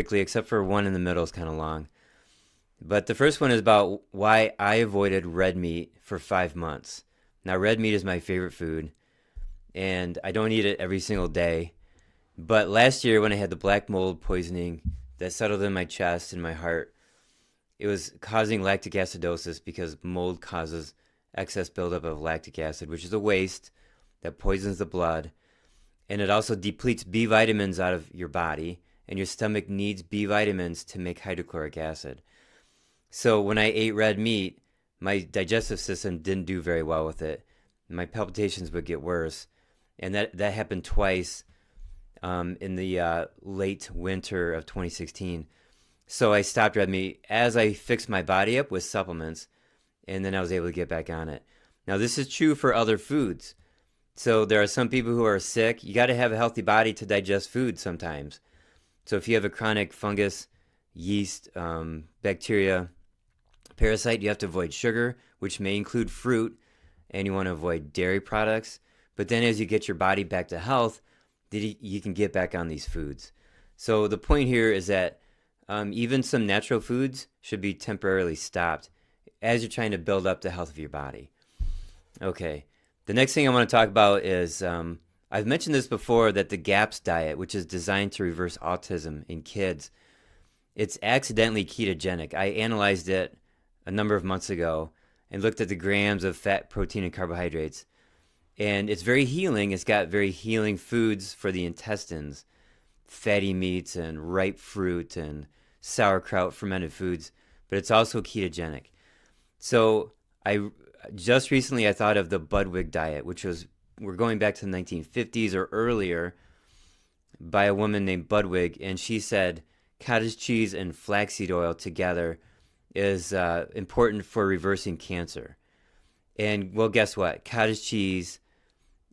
quickly, except for one in the middle is kind of long. But the first one is about why I avoided red meat for 5 months. Now, red meat is my favorite food, and I don't eat it every single day. But last year, when I had the black mold poisoning that settled in my chest and my heart, it was causing lactic acidosis because mold causes excess buildup of lactic acid, which is a waste that poisons the blood. And it also depletes B vitamins out of your body, and your stomach needs B vitamins to make hydrochloric acid. So when I ate red meat, my digestive system didn't do very well with it. My palpitations would get worse. And that happened twice in the late winter of 2016. So I stopped red meat as I fixed my body up with supplements, and then I was able to get back on it. Now, this is true for other foods. So there are some people who are sick. You got to have a healthy body to digest food sometimes. So if you have a chronic fungus, yeast, bacteria, parasite, you have to avoid sugar, which may include fruit, and you want to avoid dairy products. But then as you get your body back to health, you can get back on these foods. So the point here is that even some natural foods should be temporarily stopped as you're trying to build up the health of your body. Okay, the next thing I want to talk about is I've mentioned this before, that the GAPS diet, which is designed to reverse autism in kids, it's accidentally ketogenic. I analyzed it a number of months ago and looked at the grams of fat, protein, and carbohydrates. And it's very healing. It's got very healing foods for the intestines, fatty meats and ripe fruit and sauerkraut, fermented foods, but it's also ketogenic. So just recently I thought of the Budwig diet, which we're going back to the 1950s or earlier, by a woman named Budwig, and she said cottage cheese and flaxseed oil together is important for reversing cancer. And well, guess what? Cottage cheese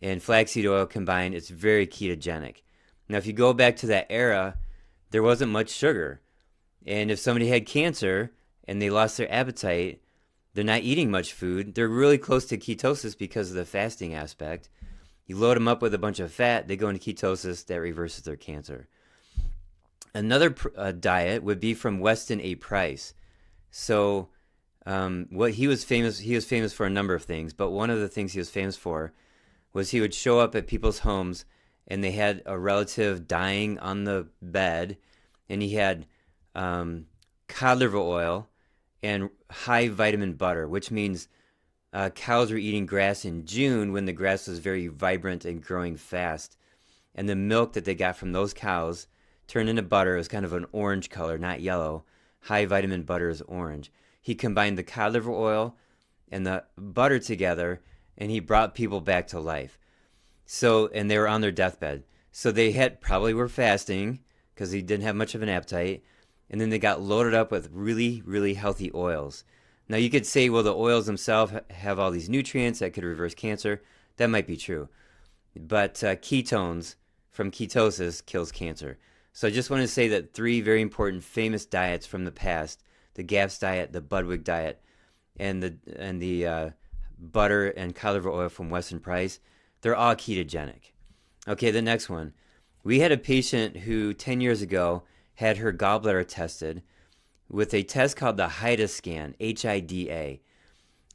and flaxseed oil combined, it's very ketogenic. Now, if you go back to that era, there wasn't much sugar. And if somebody had cancer and they lost their appetite, they're not eating much food. They're really close to ketosis because of the fasting aspect. You load them up with a bunch of fat, they go into ketosis, that reverses their cancer. Another diet would be from Weston A. Price. So what he was famous for a number of things, but one of the things he was famous for was he would show up at people's homes and they had a relative dying on the bed, and he had cod liver oil and high vitamin butter, which means cows were eating grass in June when the grass was very vibrant and growing fast. And the milk that they got from those cows turned into butter. It was kind of an orange color, not yellow. High vitamin butter is orange. He combined the cod liver oil and the butter together, and he brought people back to life. So, and they were on their deathbed. So they probably were fasting because he didn't have much of an appetite. And then they got loaded up with really, really healthy oils. Now you could say, well, the oils themselves have all these nutrients that could reverse cancer. That might be true. But ketones from ketosis kills cancer. So I just want to say that 3 very important famous diets from the past, the GAPS diet, the Budwig diet, and the butter and cod liver oil from Weston Price, they're all ketogenic. Okay, the next one. We had a patient who 10 years ago had her gallbladder tested with a test called the HIDA scan, HIDA.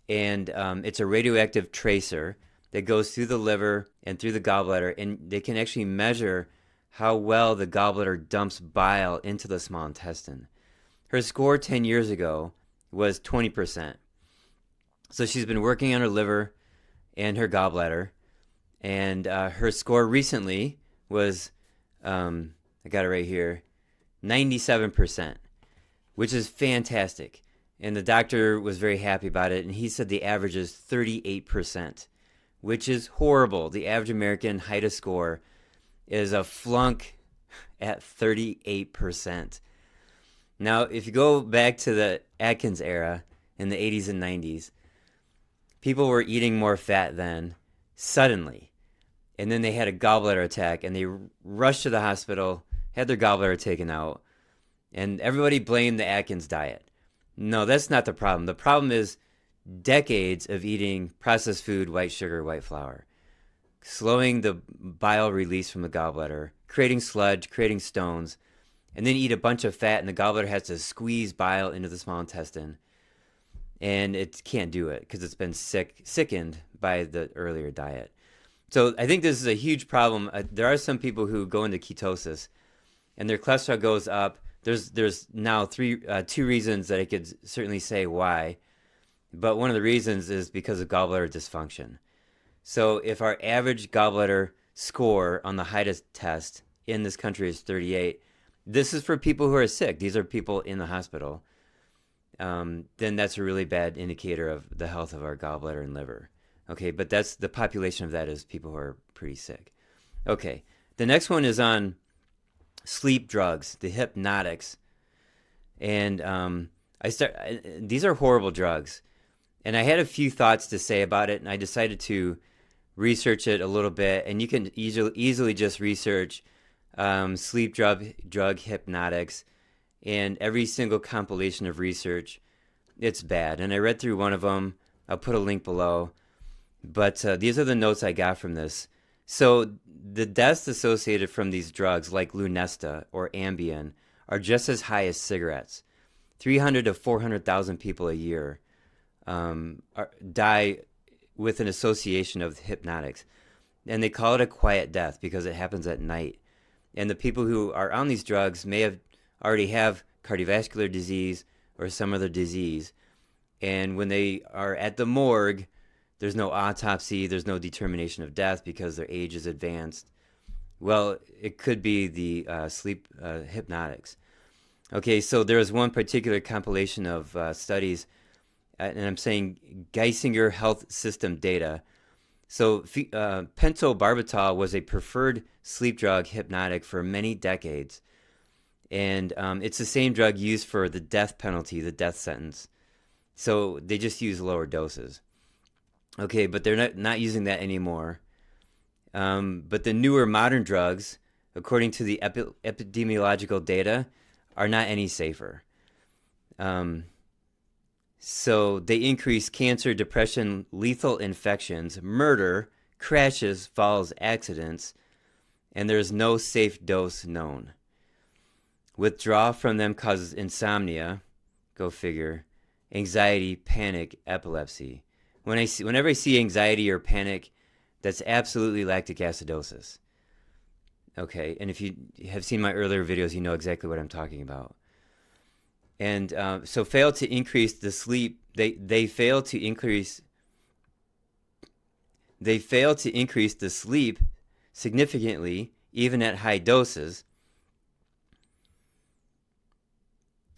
And it's a radioactive tracer that goes through the liver and through the gallbladder, and they can actually measure how well the gallbladder dumps bile into the small intestine. Her score 10 years ago was 20%. So she's been working on her liver and her gallbladder, and her score recently was, I got it right here, 97%, which is fantastic. And the doctor was very happy about it, and he said the average is 38%, which is horrible. The average American HIDA score is a flunk at 38%. Now, if you go back to the Atkins era in the 80s and 90s, people were eating more fat then, suddenly. And then they had a gallbladder attack, and they rushed to the hospital, had their gallbladder taken out, and everybody blamed the Atkins diet. No, that's not the problem. The problem is decades of eating processed food, white sugar, white flour, slowing the bile release from the gallbladder, creating sludge, creating stones, and then eat a bunch of fat, and the gallbladder has to squeeze bile into the small intestine, and it can't do it because it's been sickened by the earlier diet. So I think this is a huge problem. There are some people who go into ketosis, and their cholesterol goes up. There's now two reasons that I could certainly say why, but one of the reasons is because of gallbladder dysfunction. So if our average gallbladder score on the HIDA test in this country is 38, this is for people who are sick. These are people in the hospital. Then that's a really bad indicator of the health of our gallbladder and liver. Okay, but that's the population of that is people who are pretty sick. Okay, the next one is on sleep drugs, the hypnotics. And these are horrible drugs. And I had a few thoughts to say about it, and I decided to research it a little bit. And you can easily just research sleep drug hypnotics, and every single compilation of research, it's bad. And I read through one of them. I'll put a link below. But these are the notes I got from this. So the deaths associated from these drugs, like Lunesta or Ambien, are just as high as cigarettes. 300 to 400,000 people a year die with an association of hypnotics. And they call it a quiet death because it happens at night. And the people who are on these drugs may already have cardiovascular disease or some other disease. And when they are at the morgue, there's no autopsy, there's no determination of death because their age is advanced. Well, it could be the sleep hypnotics. Okay, so there was one particular compilation of studies, and I'm saying Geisinger Health System data. So pentobarbital was a preferred sleep drug hypnotic for many decades. And it's the same drug used for the death penalty, the death sentence. So they just use lower doses. Okay, but they're not using that anymore. But the newer modern drugs, according to the epidemiological data, are not any safer. So they increase cancer, depression, lethal infections, murder, crashes, falls, accidents, and there's no safe dose known. Withdrawal from them causes insomnia, go figure, anxiety, panic, epilepsy. Whenever I see anxiety or panic, that's absolutely lactic acidosis. Okay, and if you have seen my earlier videos, you know exactly what I'm talking about. And so fail to increase the sleep. They fail to increase the sleep significantly, even at high doses.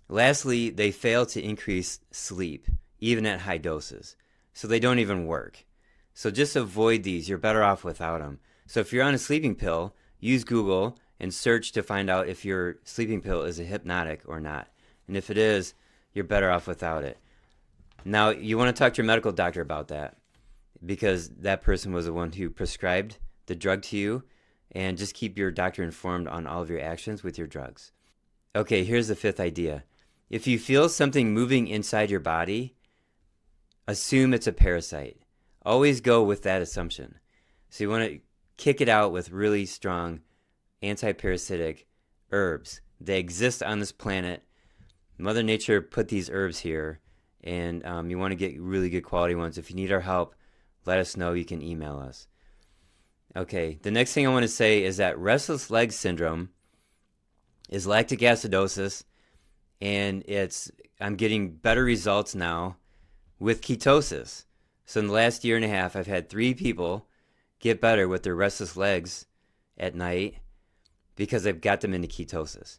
Lastly, they fail to increase sleep, even at high doses. So they don't even work. So just avoid these. You're better off without them. So if you're on a sleeping pill, use Google and search to find out if your sleeping pill is a hypnotic or not. And if it is, you're better off without it. Now, you want to talk to your medical doctor about that because that person was the one who prescribed the drug to you, and just keep your doctor informed on all of your actions with your drugs. Okay, here's the fifth idea. If you feel something moving inside your body, assume it's a parasite. Always go with that assumption. So you want to kick it out with really strong anti-parasitic herbs. They exist on this planet. Mother Nature put these herbs here, and you want to get really good quality ones. If you need our help, let us know. You can email us. Okay, the next thing I want to say is that restless leg syndrome is lactic acidosis, and I'm getting better results now with ketosis. So in the last year and a half, I've had 3 people get better with their restless legs at night because I've got them into ketosis.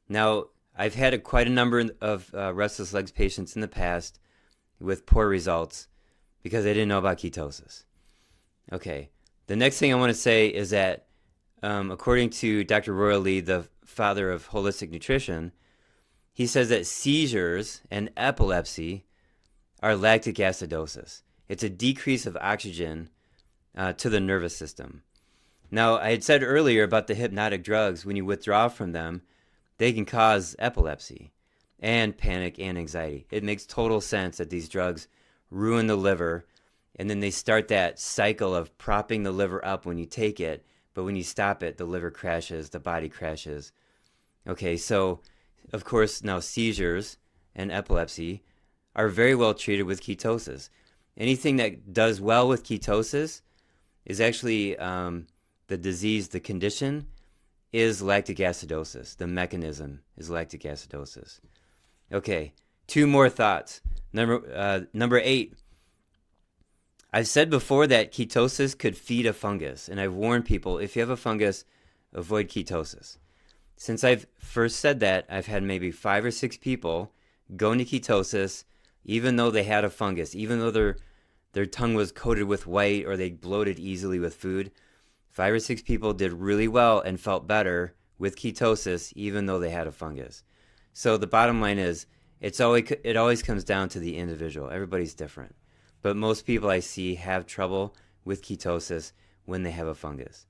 Now, I've had quite a number of restless legs patients in the past with poor results because I didn't know about ketosis. Okay, the next thing I want to say is that according to Dr. Royal Lee, the father of holistic nutrition, he says that seizures and epilepsy are lactic acidosis. It's a decrease of oxygen to the nervous system. Now, I had said earlier about the hypnotic drugs, when you withdraw from them, they can cause epilepsy and panic and anxiety. It makes total sense that these drugs ruin the liver, and then they start that cycle of propping the liver up when you take it, but when you stop it, the liver crashes, the body crashes, Okay, so of course now seizures and epilepsy are very well treated with ketosis. Anything that does well with ketosis is actually the disease, the condition is lactic acidosis. The mechanism is lactic acidosis. Okay, two more thoughts. Number 8. I've said before that ketosis could feed a fungus, and I've warned people, if you have a fungus, avoid ketosis. Since I've first said that, I've had maybe 5 or 6 people go into ketosis, even though they had a fungus, even though their tongue was coated with white or they bloated easily with food. 5 or 6 people did really well and felt better with ketosis, even though they had a fungus. So the bottom line is, it always comes down to the individual. Everybody's different. But most people I see have trouble with ketosis when they have a fungus.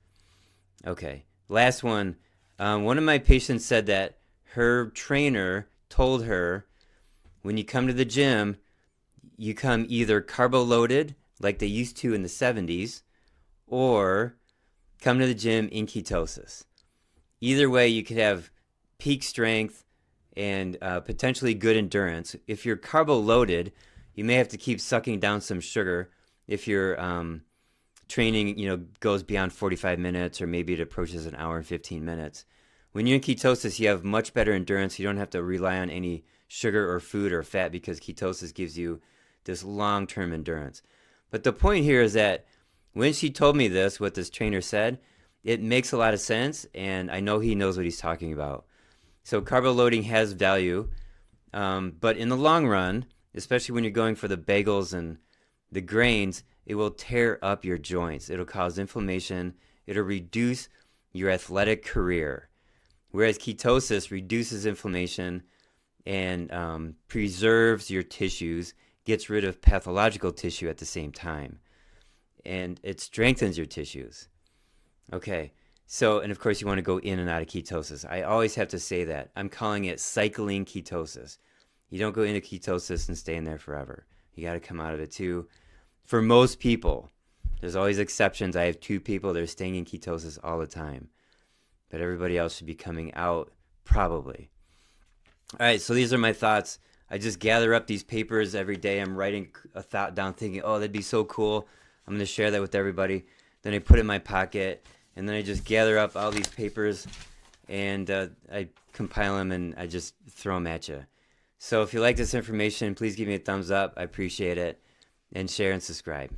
Okay, last one. One of my patients said that her trainer told her, when you come to the gym, you come either carbo-loaded, like they used to in the 70s, or come to the gym in ketosis. Either way, you could have peak strength and potentially good endurance. If you're carbo-loaded, you may have to keep sucking down some sugar if your training goes beyond 45 minutes, or maybe it approaches an hour and 15 minutes. When you're in ketosis, you have much better endurance. You don't have to rely on any sugar or food or fat, because ketosis gives you this long-term endurance. But the point here is that when she told me this, what this trainer said, it makes a lot of sense, and I know he knows what he's talking about. So carbo loading has value, but in the long run, especially when you're going for the bagels and the grains, it will tear up your joints. It'll cause inflammation. It'll reduce your athletic career. Whereas ketosis reduces inflammation and preserves your tissues, gets rid of pathological tissue at the same time, and it strengthens your tissues. Okay, so, and of course you want to go in and out of ketosis. I always have to say that. I'm calling it cycling ketosis. You don't go into ketosis and stay in there forever. You got to come out of it too. For most people, there's always exceptions. I have 2 people that are staying in ketosis all the time, but everybody else should be coming out probably. All right, so these are my thoughts. I just gather up these papers every day. I'm writing a thought down thinking, oh, that'd be so cool. I'm going to share that with everybody. Then I put it in my pocket, and then I just gather up all these papers, and I compile them, and I just throw them at you. So if you like this information, please give me a thumbs up. I appreciate it. And share and subscribe.